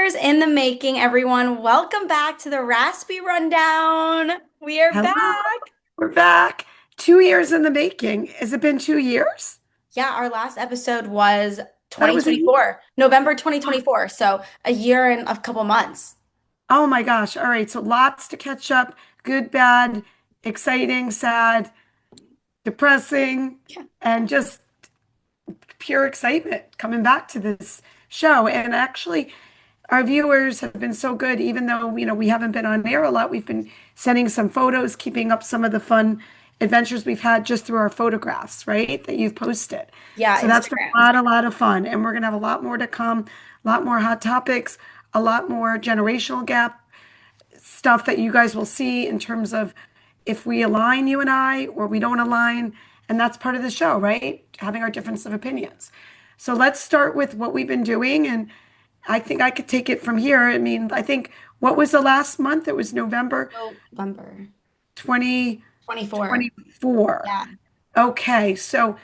years in the making, everyone. Welcome back to the Raspy Rundown. We are Hello, back. we're back. 2 years in the making. Has it been 2 years? Yeah, our last episode was That was a year. 2024, November 2024. So a year and a couple months. Oh my gosh. All right. So lots to catch up. Good, bad, exciting, sad, depressing, Yeah. and just pure excitement coming back to this show. And actually, our viewers have been so good, even though, we haven't been on air a lot. We've been sending some photos, keeping up some of the fun adventures we've had just through our photographs, right? That you've posted. Yeah, So that's been Instagram. a lot of fun. And we're going to have a lot more to come, a lot more hot topics, a lot more generational gap stuff that you guys will see in terms of if we align, you and I, or we don't align. And that's part of the show, right? Having our difference of opinions. So let's start with what we've been doing. And I think I could take it from here. I mean, I think what was the last month? It was November November 24. 2024. Yeah. Okay, so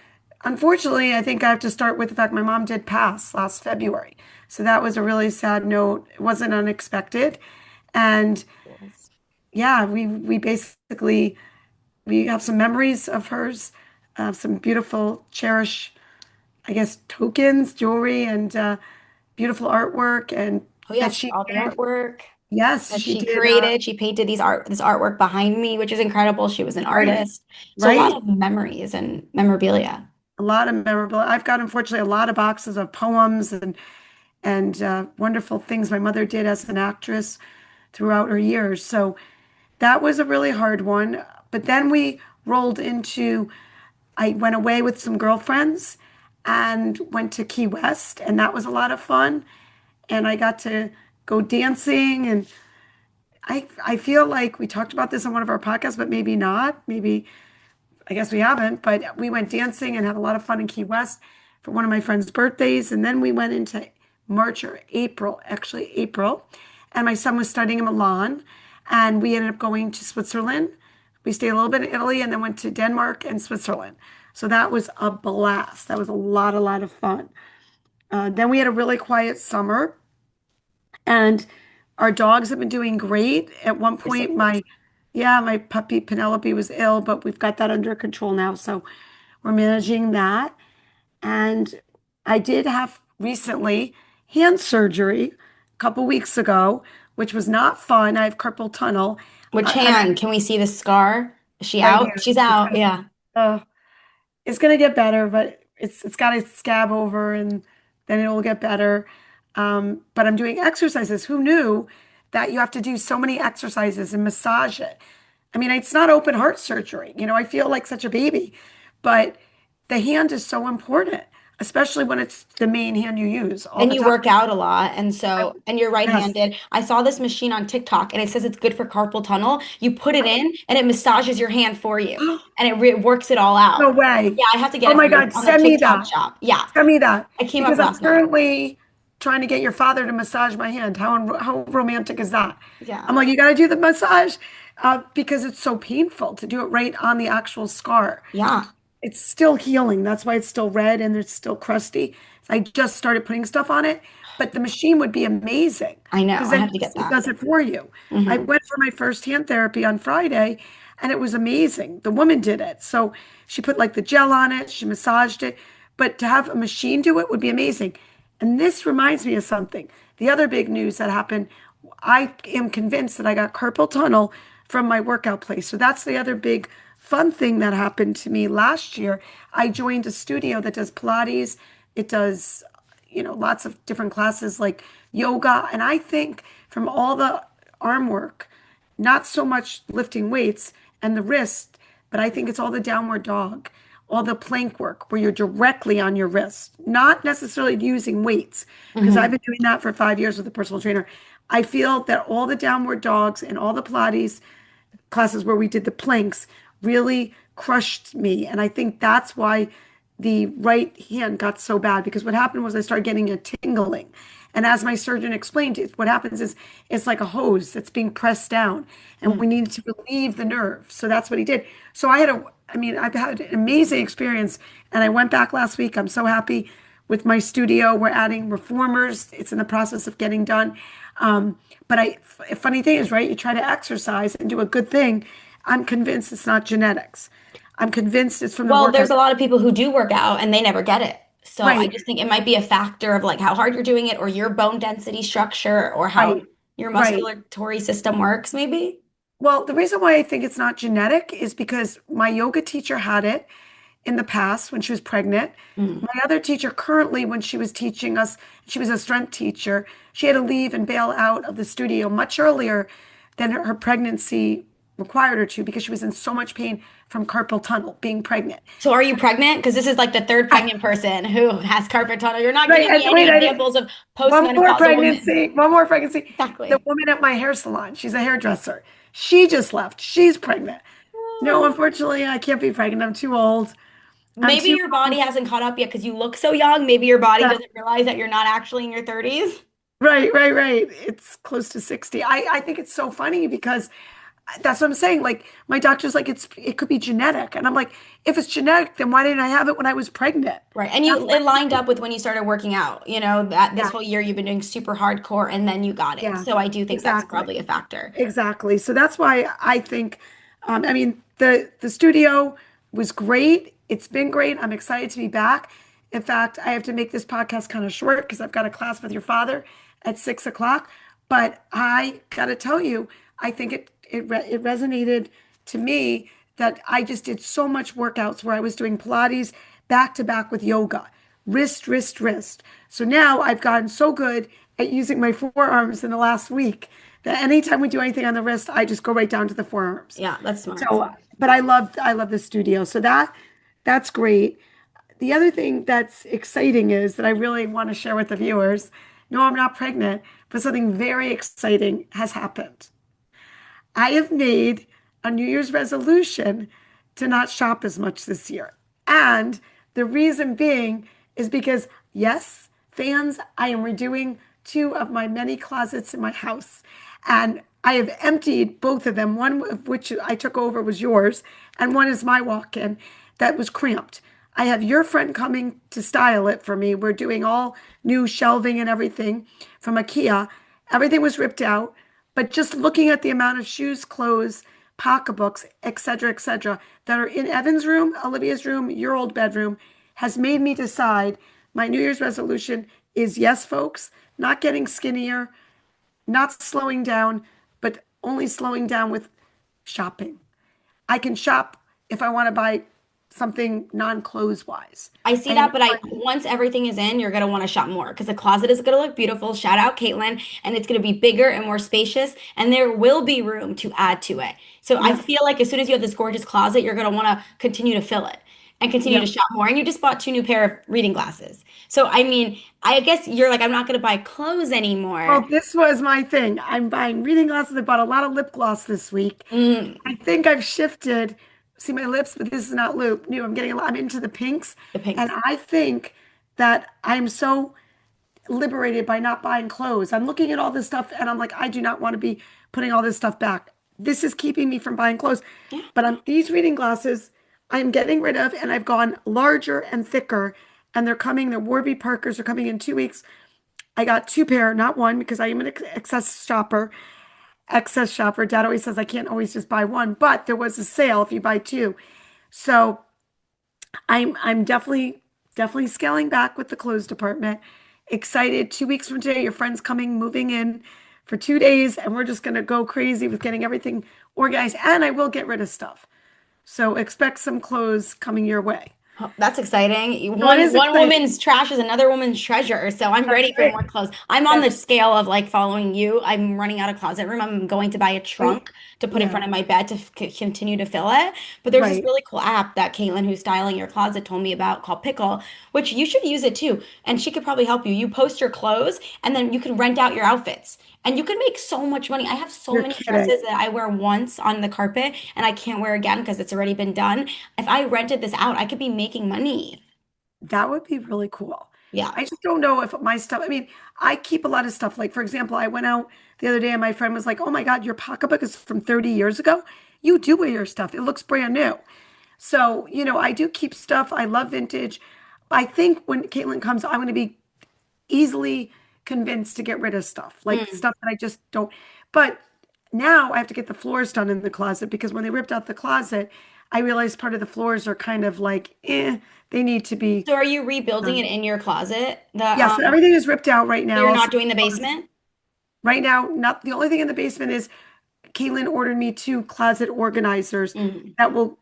unfortunately, I think I have to start with the fact my mom did pass last February. So that was a really sad note. It wasn't unexpected. And yeah, we basically we have some memories of hers, some beautiful, cherished, I guess, tokens, jewelry, and beautiful artwork, and Oh that yes, she all the did. artwork Yes, that she she did. created. She painted this artwork behind me, which is incredible. She was an Right, artist. So a lot right. of memories and memorabilia. A lot of memorable. I've got unfortunately a lot of boxes of poems and wonderful things my mother did as an actress throughout her years. So that was a really hard one. But then we rolled into. I went away with some girlfriends and went to Key West, and that was a lot of fun. And I got to go dancing, and I feel like we talked about this on one of our podcasts, but maybe not. Maybe I guess we haven't, but we went dancing and had a lot of fun in Key West for one of my friend's birthdays. And then we went into March or April, actually April, and my son was studying in Milan, and we ended up going to Switzerland. We stayed a little bit in Italy and then went to Denmark and Switzerland. So that was a blast. That was a lot of fun. Then we had a really quiet summer, and our dogs have been doing great. At one You're so point, good. my puppy Penelope was ill, but we've got that under control now. So we're managing that. And I did have recently hand surgery a couple weeks ago, which was not fun. I have carpal tunnel Which and hand? Can we see the scar? Is she right out? hand. She's out. Yeah. Uh, it's gonna get better, but it's got to scab over and then it will get better. But I'm doing exercises. Who knew that you have to do so many exercises and massage it? I mean, it's not open heart surgery. I feel like such a baby, but the hand is so important, especially when it's the main hand you use all And the you time. work out a lot. And you're Yes. right-handed. I saw this machine on TikTok and it says it's good for carpal tunnel. You put it in and it massages your hand for you and it works it all No out. way. Yeah, I have to get Oh it my from God, on the send me TikTok that. shop. Yeah. Send me that. I came up Because I'm last night. currently trying to get your father to massage my hand. How romantic is that? I'm Yeah. like, you got to do the massage because it's so painful to do it right on the actual scar. Yeah. It's still healing. That's why it's still red and it's still crusty. I just started putting stuff on it, but the machine would be amazing I know. because I then have to get it that. does it for you. I Hmm. went for my first hand therapy on Friday and it was amazing. The woman did it. So she put like the gel on it, she massaged it, but to have a machine do it would be amazing. And this reminds me of something. The other big news that happened, I am convinced that I got carpal tunnel from my workout place. So that's the other big fun thing that happened to me last year. I joined a studio that does Pilates. It does, lots of different classes like yoga. And I think from all the arm work, not so much lifting weights and the wrist, but I think it's all the downward dog, all the plank work where you're directly on your wrist, not necessarily using weights, because I've Hmm. been doing that for 5 years with a personal trainer. I feel that all the downward dogs and all the Pilates classes where we did the planks really crushed me. And I think that's why the right hand got so bad because what happened was I started getting a tingling. And as my surgeon explained, what happens is it's like a hose that's being pressed down and we need to relieve the nerve. So that's what he did. So I've had an amazing experience and I went back last week. I'm so happy with my studio. We're adding reformers. It's in the process of getting done. Um, but funny thing is, right? You try to exercise and do a good thing. I'm convinced it's not genetics. I'm convinced it's from the Well, there's workout. a lot of people who do work out and they never get it. So I Right, just think it might be a factor of like how hard you're doing it or your bone density structure or how right, your right. musculatory system works, maybe. Well, the reason why I think it's not genetic is because my yoga teacher had it in the past when she was pregnant. Mm. My other teacher currently, when she was teaching us, she was a strength teacher. She had to leave and bail out of the studio much earlier than her pregnancy required her to because she was in so much pain from carpal tunnel, being pregnant. So are you pregnant? Because this is like the third pregnant person who has carpet tunnel. You're not Right, giving me and any wait, examples of one more postmenopausal women. pregnancy, one more pregnancy. The Exactly. woman at my hair salon, she's a hairdresser. She just left. She's pregnant. No, unfortunately, I can't be pregnant. I'm too old. I'm Maybe too your body old. hasn't caught up yet because you look so young. Maybe your body Yeah. doesn't realize that you're not actually in your 30s. Right, right, right. It's close to 60. I think it's so funny because that's what I'm saying. Like my doctor's like, it could be genetic. And I'm like, if it's genetic, then why didn't I have it when I was pregnant? Right. And That's you it lined up with when you started working out, that this yeah, whole year you've been doing super hardcore and then you got it. yeah, So I do think that's exactly. probably a factor. Exactly. So that's why I think, I mean, the studio was great. It's been great. I'm excited to be back. In fact, I have to make this podcast kind of short because I've got a class with your father at 6 o'clock. But I got to tell you, I think it resonated to me that I just did so much workouts where I was doing Pilates back to back with yoga, wrist, wrist, wrist. So now I've gotten so good at using my forearms in the last week that anytime we do anything on the wrist, I just go right down to the forearms. Yeah, that's smart. So, but I love the studio. So that's great. The other thing that's exciting is that I really want to share with the viewers. No, I'm not pregnant, but something very exciting has happened. I have made a New Year's resolution to not shop as much this year. And the reason being is because, yes, fans, I am redoing two of my many closets in my house. And I have emptied both of them. One of which I took over was yours, and one is my walk in that was cramped. I have your friend coming to style it for me. We're doing all new shelving and everything from IKEA. Everything was ripped out. But just looking at the amount of shoes, clothes, pocketbooks, et cetera, that are in Evan's room, Olivia's room, your old bedroom, has made me decide my New Year's resolution is yes, folks, not getting skinnier, not slowing down, but only slowing down with shopping. I can shop if I want to buy something non-clothes wise. I see I am that, but I once everything is in, you're gonna want to shop more because the closet is gonna look beautiful. Shout out Caitlin, and it's gonna be bigger and more spacious, and there will be room to add to it. So I yep, feel like as soon as you have this gorgeous closet, you're gonna want to continue to fill it and continue to yep. shop more. And you just bought two new pair of reading glasses. So I mean, I guess you're like, I'm not gonna buy clothes anymore. Well, this was my thing. I'm buying reading glasses. I bought a lot of lip gloss this week. I Mm, think I've shifted. See my lips, but this is not loop new. I'm getting a lot. I'm into the pinks, the and pinks. I think that I'm so liberated by not buying clothes. I'm looking at all this stuff, and I'm like, I do not want to be putting all this stuff back. This is keeping me from buying clothes. Yeah. But these reading glasses, I'm getting rid of, and I've gone larger and thicker. And they're coming. The Warby Parkers are coming in 2 weeks. I got two pair, not one, because I am an excess shopper. Excess shopper. Dad always says I can't always just buy one, but there was a sale if you buy two. So I'm definitely scaling back with the clothes department. Excited. 2 weeks from today, your friend's coming, moving in for 2 days, and we're just gonna go crazy with getting everything organized. And I will get rid of stuff. So expect some clothes coming your way. Oh, that's exciting. So it One is one exciting. woman's trash is another woman's treasure. So I'm That's ready for right. more clothes. I'm on the That's scale of like following you. I'm running out of closet room. I'm going to buy a right. trunk to put in Yeah, front of my bed to continue to fill it. But there's this right. really cool app that Caitlin, who's styling your closet, told me about called Pickle, which you should use it too. And she could probably help you. You post your clothes and then you can rent out your outfits. And you can make so much money. I have so You're many kidding. dresses that I wear once on the carpet and I can't wear again because it's already been done. If I rented this out, I could be making money. That would be really cool. Yeah. I just don't know if my stuff, I mean, I keep a lot of stuff. Like, for example, I went out the other day and my friend was like, oh my God, your pocketbook is from 30 years ago. You do wear your stuff. It looks brand new. So, I do keep stuff. I love vintage. I think when Caitlin comes, I'm going to be easily convinced to get rid of stuff, like Mm. stuff that I just don't. But now I have to get the floors done in the closet because when they ripped out the closet, I realized part of the floors are kind of like, they need to be So are you rebuilding it done. in your closet? Yeah, so everything is ripped out right So now. you're I'll not see. doing the basement? Right now, not the only thing in the basement is Caitlin ordered me two closet organizers Mm. that will,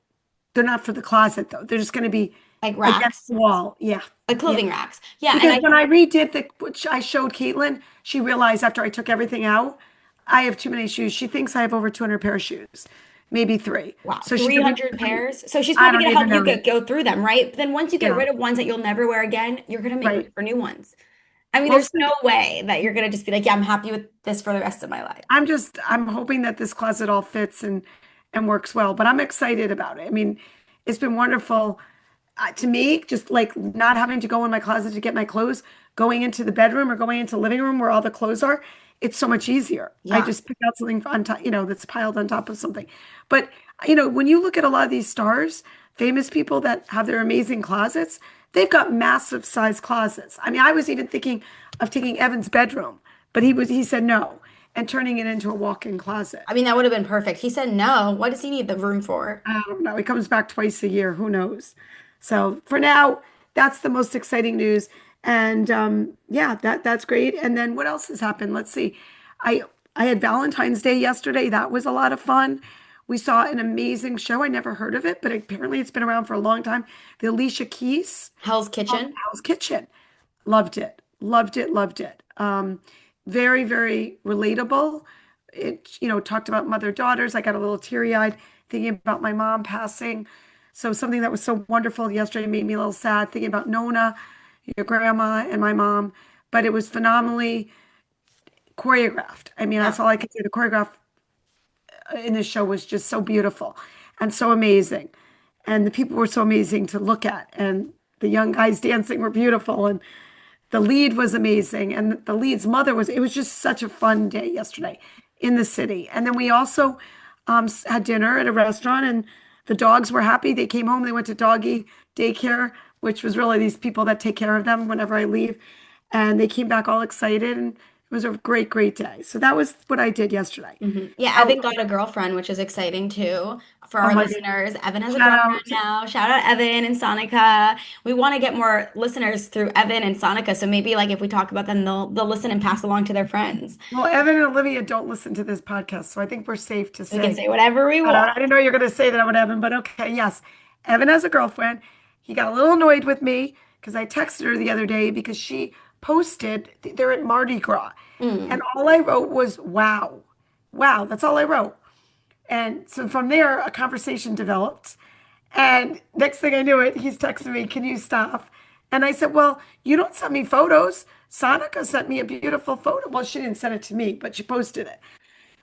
they're not for the closet though. They're just going to be Like against racks? the wall. Yeah. Like Yeah. clothing racks. Yeah, and Because when I redid the, which I showed Caitlin, she realized after I took everything out, I have too many shoes. She thinks I have over 200 pair of shoes, maybe three. wow, So she said, 300 pairs. So she's I probably don't gonna help even you know. go through them, right? But then once you get Yeah, rid of ones that you'll never wear again, you're gonna make room right. for new ones. I mean, We'll there's no see. way that you're gonna just be like, yeah, I'm happy with this for the rest of my life. I'm hoping that this closet all fits and works well, but I'm excited about it. I mean, it's been wonderful to me, just like not having to go in my closet to get my clothes, going into the bedroom or going into the living room where all the clothes are. It's so much easier. I Yeah. just pick out something on top, that's piled on top of something. But, when you look at a lot of these stars, famous people that have their amazing closets, they've got massive size closets. I mean, I was even thinking of taking Evan's bedroom, but he said no and turning it into a walk-in closet. I mean, that would have been perfect. He said no. What does he need the room for? I don't know. He comes back twice a year. Who knows? So for now, that's the most exciting news. And yeah, that's great. And then what else has happened? Let's see. I I had Valentine's Day yesterday. That was a lot of fun. We saw an amazing show. I never heard of it, but apparently it's been around for a long time. The Alicia Keys Hell's Kitchen. Hell's Kitchen. Loved it. Loved it. Loved it. Very, very relatable. It, talked about mother daughters. I got a little teary-eyed thinking about my mom passing. So something that was so wonderful yesterday made me a little sad thinking about Nona, your grandma, and my mom. But it was phenomenally choreographed. I mean, Yeah. that's all I could say. The choreograph in this show was just so beautiful and so amazing. And the people were so amazing to look at. And the young guys dancing were beautiful. And the lead was amazing. And the lead's mother it was just such a fun day yesterday in the city. And then we also had dinner at a restaurant and the dogs were happy. They came home, they went to doggy daycare, which was really these people that take care of them whenever I leave. And they came back all excited and it was a great, great day. So that was what I did yesterday. Yeah, Oh, Evan got a girlfriend, which is exciting too for oh our my God. listeners. Evan has a Shout girlfriend out. now. Shout out Evan and Sonica. We want to get more listeners through Evan and Sonica, so maybe like if we talk about them, they'll listen and pass along to their friends. Well, Evan and Olivia don't listen to this podcast, so I think we're safe to We can say. say whatever we I want. didn't know you were going to say that about Evan, but okay, yes. Evan has a girlfriend. He got a little annoyed with me because I texted her the other day because she posted, they're at Mardi Gras. And Mm. all I wrote was, wow. Wow. That's all I wrote. And so from there, a conversation developed. And next thing I knew it, he's texting me, can you stop? And I said, well, you don't send me photos. Sonica sent me a beautiful photo. Well, she didn't send it to me, but she posted it.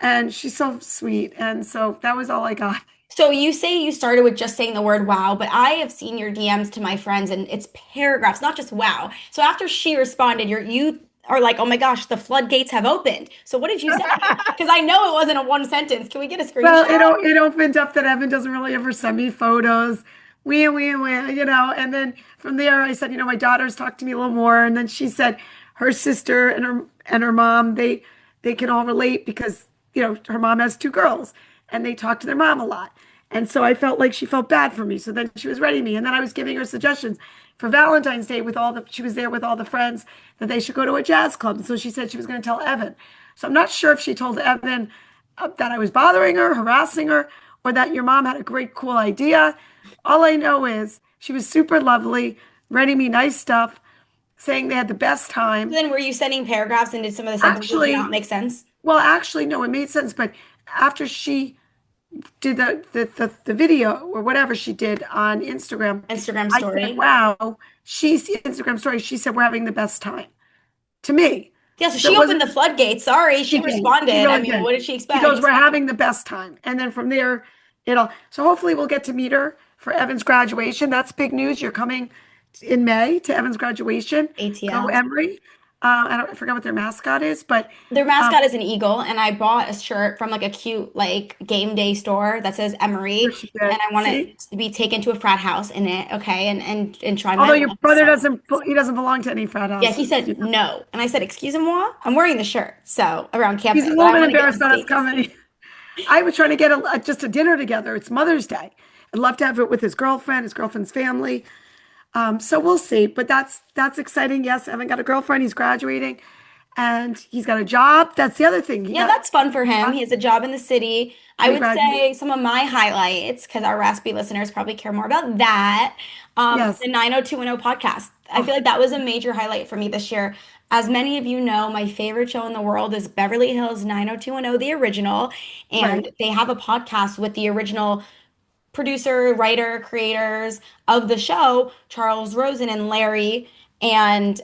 And she's so sweet. And so that was all I got. So you say you started with just saying the word wow, but I have seen your DMs to my friends and it's paragraphs, not just wow. So after she responded, you are like, oh my gosh, the floodgates have opened. So what did you say? Because I know it wasn't a one sentence. Can we get a Well, screenshot? it opened up that Evan doesn't really ever send me photos. And then from there I said, my daughters talked to me a little more. And then she said her sister and her mom, they can all relate because, her mom has two girls and they talk to their mom a lot. And so I felt like she felt bad for me. So then she was writing me. And then I was giving her suggestions for Valentine's Day she was there with all the friends that they should go to a jazz club. And so she said she was going to tell Evan. So I'm not sure if she told Evan that I was bothering her, harassing her, or that your mom had a great, cool idea. All I know is she was super lovely, writing me nice stuff, saying they had the best time. Then were you sending paragraphs and did some of the sentences not Actually, make sense? well, actually, no, it made sense. But after she did the video or whatever she did on Instagram, Instagram I said, story. wow, she's Instagram story. She said, we're having the best time to me. Yeah, so So she it opened wasn't. the floodgates. Sorry, she She did. She responded. I really mean, did. what did she She goes, expect? we're having the best time. And then from there, so hopefully we'll get to meet her for Evan's graduation. That's big news. You're coming in May to Evan's graduation. Go ATL. Emory. I forgot what their mascot is, but Their um, mascot is an eagle, and I bought a shirt from like a cute like game day store that says where Emery, she and did. I want See, it to be taken to a frat house in it, okay, and try my although your luck. brother So doesn't, he doesn't belong to any frat yeah, he houses. said no, and I said, "Excusez-moi, I'm wearing the shirt." So around He's a campus, but little I bit want to get embarrassed the about us stages. coming. I was trying to get just a dinner together. It's Mother's Day. I'd love to have it with his girlfriend's family. So we'll see. But that's exciting. Yes, I haven't got a girlfriend. He's graduating, and he's got a job. That's the other thing. He Yeah, got. that's fun for him. He has a job in the city. I Did he would graduate? say some of my highlights, because our Raspy listeners probably care more about that. Yes. The 90210 podcast. I Oh, feel like that was a major highlight for me this year. As many of you know, my favorite show in the world is Beverly Hills 90210, the original. And right. they have a podcast with the original producer, writer, creators of the show, Charles Rosen and Larry. And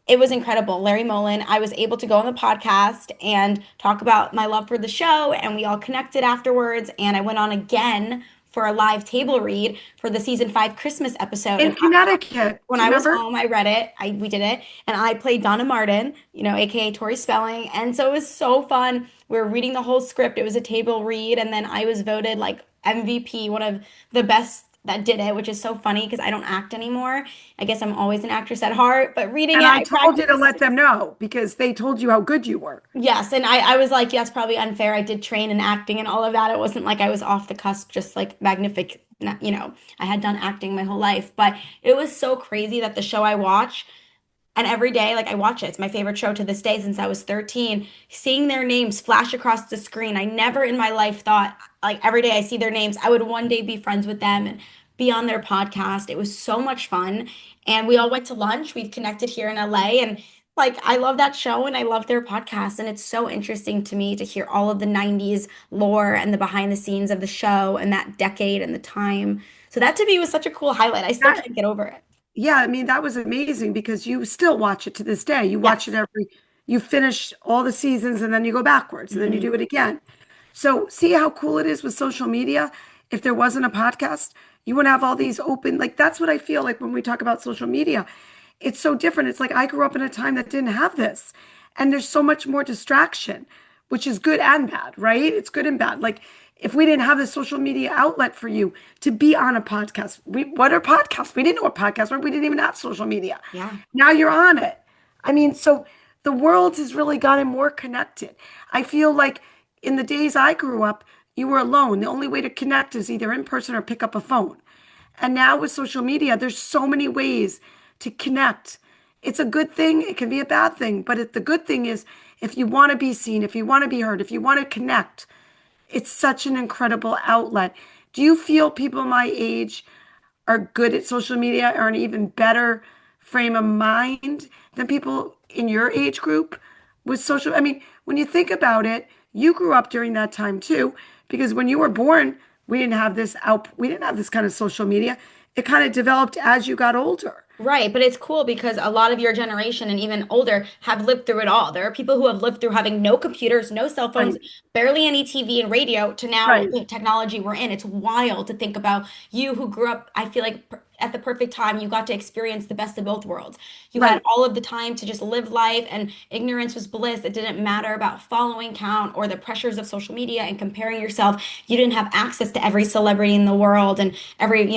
it was incredible. Larry Mullen, I was able to go on the podcast and talk about my love for the show, and we all connected afterwards. And I went on again for a live table read for the season 5 Christmas episode. In And Connecticut. when Do you I was remember? home, I read it. We did it, and I played Donna Martin, aka Tori Spelling, and so it was so fun. We were reading the whole script. It was a table read, and then I was voted like MVP, one of the best that did it, which is so funny because I don't act anymore. I guess I'm always an actress at heart, but reading And it, I I told you to practiced. let them know because they told you how good you were. Yes, and I was like, yes, probably unfair. I did train in acting and all of that. It wasn't like I was off the cusp, just like magnific, I had done acting my whole life. But it was so crazy that the show I watch, and every day, like I watch it, it's my favorite show to this day since I was 13. Seeing their names flash across the screen, I never in my life thought, like every day I see their names, I would one day be friends with them and be on their podcast. It was so much fun. And we all went to lunch. We've connected here in LA. And like, I love that show and I love their podcast. And it's so interesting to me to hear all of the 90s lore and the behind the scenes of the show and that decade and the time. So that to me was such a cool highlight. I still That, can't get over it. yeah, I mean, that was amazing because you still watch it to this day. You watch it Yes. you finish all the seasons and then you go backwards and then you do Mhm. it again. So see how cool it is with social media? If there wasn't a podcast, you wouldn't have all these open, like that's what I feel like when we talk about social media. It's so different. It's like I grew up in a time that didn't have this. And there's so much more distraction, which is good and bad, right? It's good and bad. Like if we didn't have the social media outlet for you to be on a podcast, what are podcasts? We didn't know what podcasts were. We didn't even have social media. Yeah. Now you're on it. I mean, so the world has really gotten more connected. I feel like in the days I grew up, you were alone. The only way to connect is either in person or pick up a phone. And now with social media, there's so many ways to connect. It's a good thing, it can be a bad thing, but the good thing is if you want to be seen, if you want to be heard, if you want to connect, it's such an incredible outlet. Do you feel people my age are good at social media or an even better frame of mind than people in your age group with social? I mean, when you think about it, you grew up during that time too, because when you were born, we didn't have this kind of social media. It kind of developed as you got older. Right, but it's cool because a lot of your generation and even older have lived through it all. There are people who have lived through having no computers, no cell phones, Right, barely any TV and radio to now right, the technology we're in. It's wild to think about you who grew up, I feel like at the perfect time, you got to experience the best of both worlds. You had right, all of the time to just live life and ignorance was bliss. It didn't matter about following count or the pressures of social media and comparing yourself. You didn't have access to every celebrity in the world and every,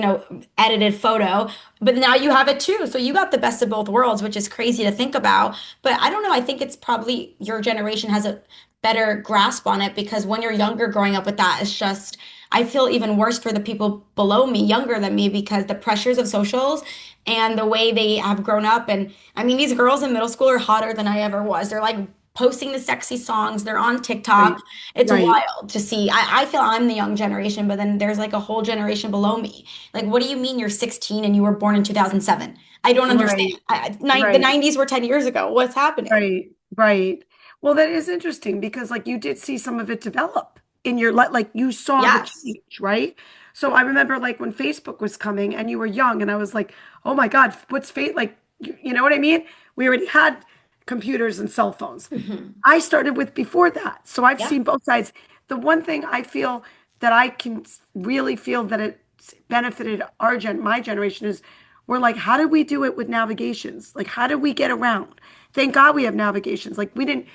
edited photo. But now you have it too. So you got the best of both worlds, which is crazy to think about. But I don't know. I think it's probably your generation has a better grasp on it because when you're younger growing up with that, it's just, I feel even worse for the people below me, younger than me, because the pressures of socials and the way they have grown up. And I mean, these girls in middle school are hotter than I ever was. They're like posting the sexy songs, they're on TikTok. right, It's right, wild to see. I feel I'm the young generation, but then there's like a whole generation below me. Like, what do you mean you're 16 and you were born in 2007? I don't understand. right, The right. 90s were 10 years ago. What's happening? Right, right. Well, that is interesting because like you did see some of it develop in your like you saw the Yes. change, right? So I remember like when Facebook was coming and you were young and I was like, "Oh my God, what's fate like you know what I mean? We already had computers and cell phones. Hmm. I started with before that. So I've Yeah. seen both sides. The one thing I feel that I can really feel that it benefited my generation is we're like, how do we do it with navigations? Like, how do we get around? Thank God we have navigations. Like we didn't,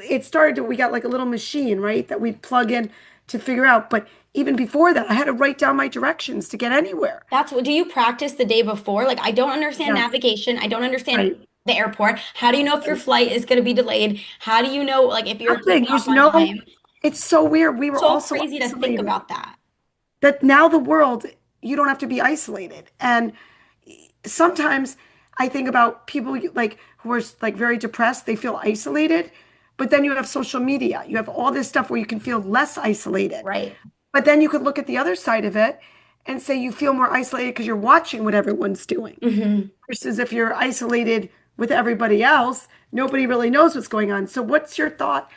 it started to, we got like a little machine, right, that we'd plug in to figure out. But even before that, I had to write down my directions to get anywhere. That's what, do you practice the day before? Like, I don't understand Yes, navigation. I don't understand right. the airport. How do you know if your flight is going to be delayed? How do you know, like, if you're Nothing. taking off There's on no, time? it's so weird. We were So also crazy to think isolated. about that. That now the world, you don't have to be isolated. And sometimes I think about people like who are like very depressed, they feel isolated, but then you have social media. You have all this stuff where you can feel less isolated. Right. But then you could look at the other side of it and say you feel more isolated because you're watching what everyone's doing. Hmm. Versus if you're isolated with everybody else, nobody really knows what's going on. So what's your thought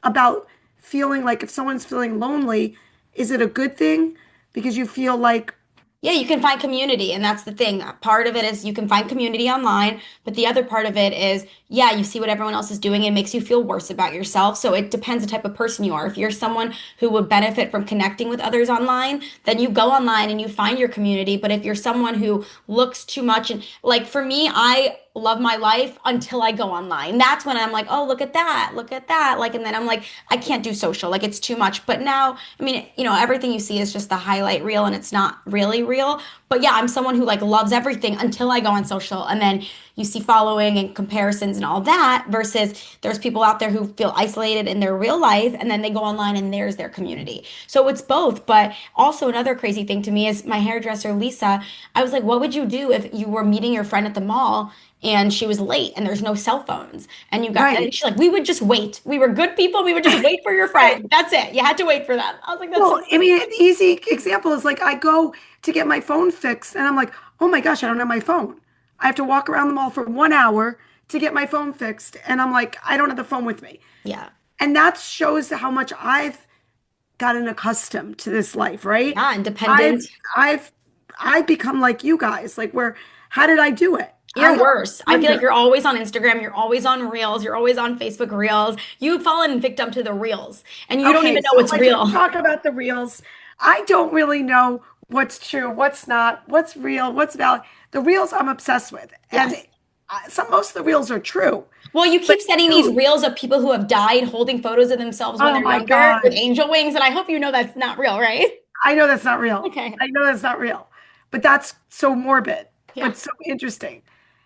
about feeling like if someone's feeling lonely, is it a good thing because you feel like, Yeah, you can find community, and that's the thing. Part of it is you can find community online, but the other part of it is, yeah, you see what everyone else is doing, and it makes you feel worse about yourself. So it depends the type of person you are. If you're someone who would benefit from connecting with others online, then you go online and you find your community. But if you're someone who looks too much, and like for me, I love my life until I go online. That's when I'm like, oh, look at that, look at that. Like, and then I'm like, I can't do social, like it's too much. But now, I mean, everything you see is just the highlight reel and it's not really real. But yeah, I'm someone who like loves everything until I go on social. And then you see following and comparisons and all that versus there's people out there who feel isolated in their real life and then they go online and there's their community. So it's both. But also another crazy thing to me is my hairdresser, Lisa. I was like, what would you do if you were meeting your friend at the mall and she was late and there's no cell phones and and right, she's like, we would just wait. We were good people. We would just wait for your right. friend. That's it. You had to wait for them. I was like, that's so Well, I mean, an easy example is like I go to get my phone fixed and I'm like, oh my gosh, I don't have my phone. I have to walk around the mall for 1 hour to get my phone fixed. And I'm like, I don't have the phone with me. yeah. And that shows how much I've gotten accustomed to this life, right? Yeah, I've independent. I've I've become like you guys, like where how did I do it? I You're worse. I feel like wonder. you're always on Instagram, you're always on Reels, you're always on Facebook Reels. You've fallen victim to the Reels and you don't Okay, even know so what's like let's real. talk about the reels. I don't really know what's true, what's not, what's real, what's valid. The reels I'm obsessed with, and Yes. some most of the reels are true. Well, you But keep sending these dude, reels of people who have died holding photos of themselves when oh they're my younger with God, angel wings, and I hope you know that's not real, right? I know that's not real. Okay. I know that's not real, but that's so morbid, Yeah. but so interesting.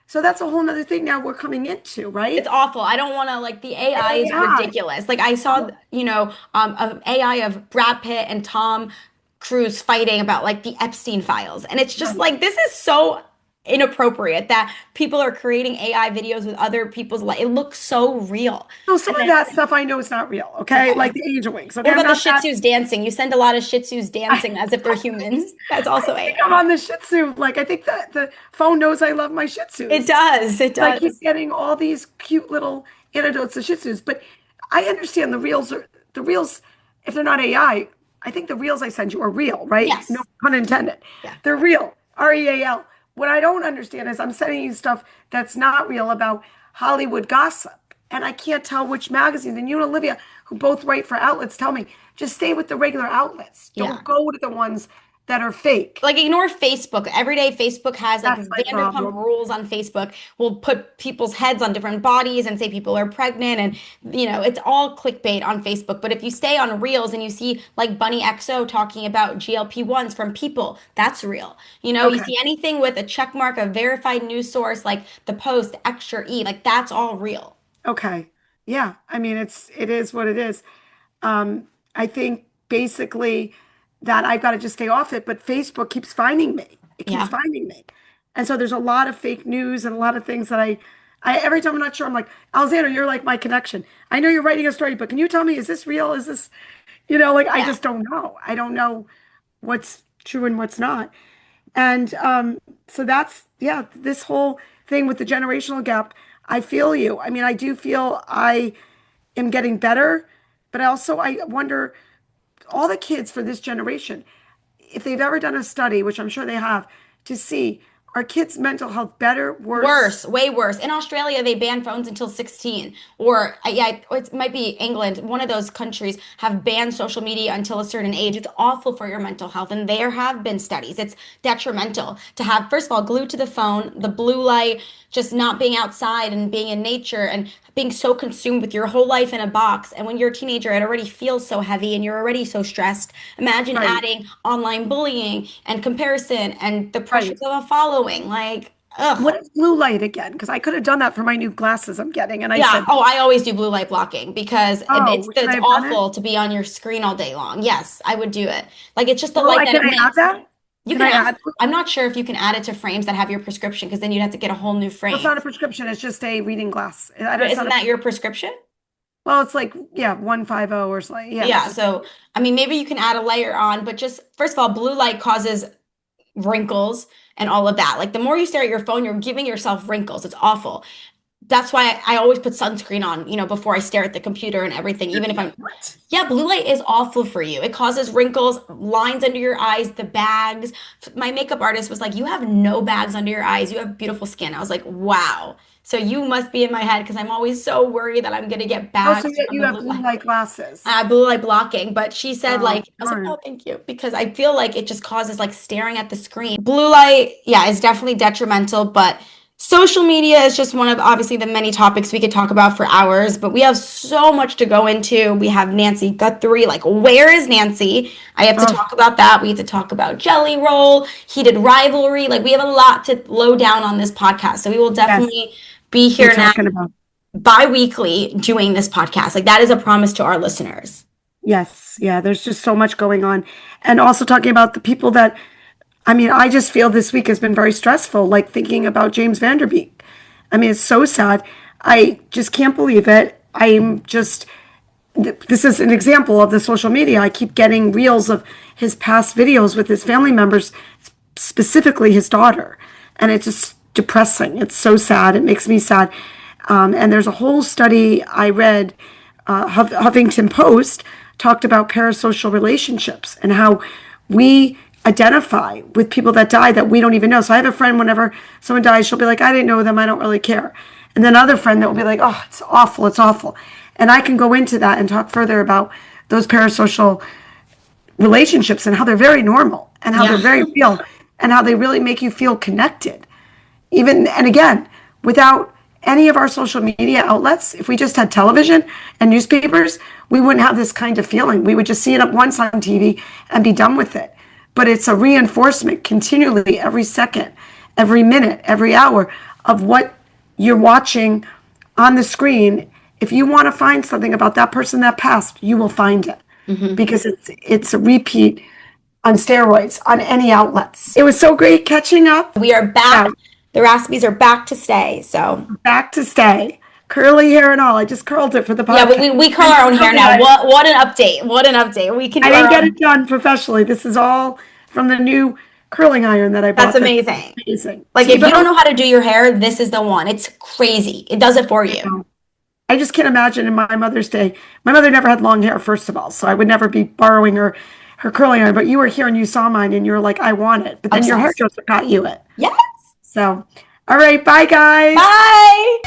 So that's a whole nother thing now we're coming into, It's right? awful. I don't want to like the AI is AI. ridiculous. Like I saw, an AI of Brad Pitt and Tom Cruise fighting about like the Epstein files. And it's just Right. like this is so inappropriate that people are creating AI videos with other people's life. It looks so real. So some And of then that stuff I know is not real, okay? okay. Like the angel wings, okay? What I'm about the not Shih that. Tzus dancing? You send a lot of Shih Tzus I, dancing as if they're humans. That's I also think I'm AI. on the Shih Tzu. Like I think that the phone knows I love my Shih It Tzus. does. It I keep does. getting all these cute little antidotes to Shih Tzus, but I understand the reels. If they're not AI, I think the reels I send you are real, right? No Yes. pun intended. Yeah. They're real. REAL. What I don't understand is I'm sending you stuff that's not real about Hollywood gossip, and I can't tell which magazines. And you and Olivia, who both write for outlets, tell me just stay with the regular outlets. Yeah. Don't go to the ones that are fake. Like ignore Facebook. Every day Facebook has like That's my Vanderpump problem. rules on Facebook. Will put people's heads on different bodies and say people are pregnant and it's all clickbait on Facebook. But if you stay on Reels and you see like Bunny XO talking about GLP-1s from people, that's real. You Okay. see anything with a check mark, a verified news source like the Post, Extra E, like that's all real. Okay. Yeah. I mean, it is what it is. I think basically that I've got to just stay off it, but Facebook keeps finding me. It keeps Yeah. finding me. And so there's a lot of fake news and a lot of things that I every time I'm not sure, I'm like, Alexandra, you're like my connection. I know you're writing a story, but can you tell me, is this real? Is this, like I Yeah. just don't know. I don't know what's true and what's not. And so that's, yeah, this whole thing with the generational gap, I feel you. I mean, I do feel I am getting better, but also I wonder all the kids for this generation, if they've ever done a study, which I'm sure they have, to see Are kids' mental health better, worse? Worse, way worse. In Australia, they ban phones until 16. Or, yeah, it might be England. One of those countries have banned social media until a certain age. It's awful for your mental health. And there have been studies. It's detrimental to have, first of all, glued to the phone, the blue light, just not being outside and being in nature and being so consumed with your whole life in a box. And when you're a teenager, it already feels so heavy and you're already so stressed. Imagine Right, adding online bullying and comparison and the right. pressures of a following. Like, ugh. What is blue light again? Because I could have done that for my new glasses I'm getting. And I Yeah. said, Oh, I always do blue light blocking because oh, should I it's have done it? awful to be on your screen all day long. Yes, I would do it. Like it's just the Blue light light, that can I add emits. that? You Can can I ask. add blue I'm light? not sure if you can add it to frames that have your prescription because then you'd have to get a whole new Well, it's frame. not a prescription. It's just a reading glass. But It's isn't not a, that your prescription? well, it's like, yeah, 150 or something. Yeah, it's Yeah. just, So I mean, maybe you can add a layer on, but just first of all, blue light causes wrinkles and all of that. Like the more you stare at your phone, you're giving yourself wrinkles. It's awful. That's why I always put sunscreen on, before I stare at the computer and everything, even if I'm. what? Yeah, blue light is awful for you. It causes wrinkles, lines under your eyes, the bags. My makeup artist was like, "You have no bags under your eyes. You have beautiful skin." I was like, "Wow." So you must be in my head because I'm always so worried that I'm gonna get Also, bags yet from you the have blue blue light. light glasses. Blue light blocking, but she said Oh, like I was like, oh, darn. thank you, because I feel like it just causes like staring at the screen. Blue light, yeah, is definitely detrimental, but social media is just one of obviously the many topics we could talk about for hours, but we have so much to go into. We have Nancy Guthrie, like where is Nancy? I have to Oh, talk about that. We have to talk about Jelly Roll, heated rivalry. Like we have a lot to low down on this podcast. So we will yes, definitely be we're here now talking about. bi-weekly doing this podcast. Like that is a promise to our listeners. Yes, yeah, there's just so much going on. And also talking about the people that, I mean, I just feel this week has been very stressful, like thinking about James Vanderbeek. I mean, it's so sad. I just can't believe it. I'm just, this is an example of the social media. I keep getting reels of his past videos with his family members, specifically his daughter. And it's just depressing. It's so sad. It makes me sad. And there's a whole study I read, Huffington Post talked about parasocial relationships and how we identify with people that die that we don't even know. So I have a friend, whenever someone dies, she'll be like, I didn't know them, I don't really care. And then another friend that will be like, oh, it's awful, it's awful. And I can go into that and talk further about those parasocial relationships and how they're very normal and how they're Yeah. very real and how they really make you feel connected. Even, and again, without any of our social media outlets, if we just had television and newspapers, we wouldn't have this kind of feeling. We would just see it up once on TV and be done with it. But it's a reinforcement continually every second, every minute, every hour of what you're watching on the screen. If you want to find something about that person that passed, you will find it Hmm. because it's a repeat on steroids on any outlets. It was so great catching up. We are Yeah, back. The Raspys are back to stay. So back to stay. Curly hair and all. I just curled it for the yeah, podcast. we curl I our own curled hair it. now. What an update. What an update. We can I do didn't our get own. it done professionally. This is all from the new curling iron that I That's bought. That's amazing. amazing. Like if you don't Tebow? know how to do your hair, this is the one. It's crazy. It does it for I you. know. I just can't imagine in my mother's day. My mother never had long hair, first of all, so I would never be borrowing her curling iron. But you were here and you saw mine and you were like, I want it. But then your Obsessed. hairdresser got you it. Yes. So, all right, bye guys. Bye.